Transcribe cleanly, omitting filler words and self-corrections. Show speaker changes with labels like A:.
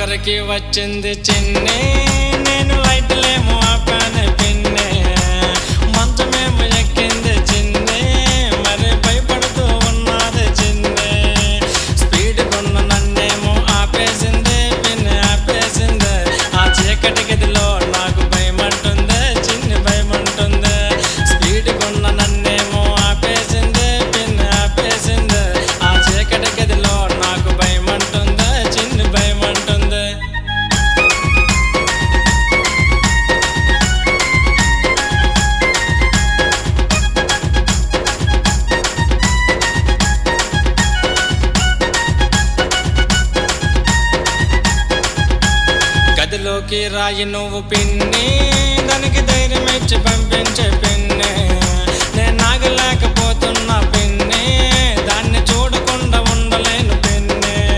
A: దగ్గరికి వచ్చింది చిన్ని, నేను లైట్లేమో ఆపాను పిన్ని. మంచమేమో ఎక్కింది చిన్ని, మరి భయపడుతూ ఉన్నది చిన్ని. స్పీడ్ కొన్న నన్నేమో ఆపేసింది పిన్ని, ఆపేసింది. ఆ చీకటి గదిలో నాకు భయమంటుంది చిన్ని, భయమంటుంది. స్పీడ్ కొన్న నన్నేమో ఆపేసింది పిన్ని, ఆపేసింది. ఆ చీకటి గదిలో నాకు భయమంటుంది చిన్ని, భయమంటుంది. గదిలోకి రాయి నువ్వు పిన్ని, దానికి ధైర్యం ఇచ్చి పంపించే పిన్ని. నేను నాగలేకపోతున్నా పిన్ని,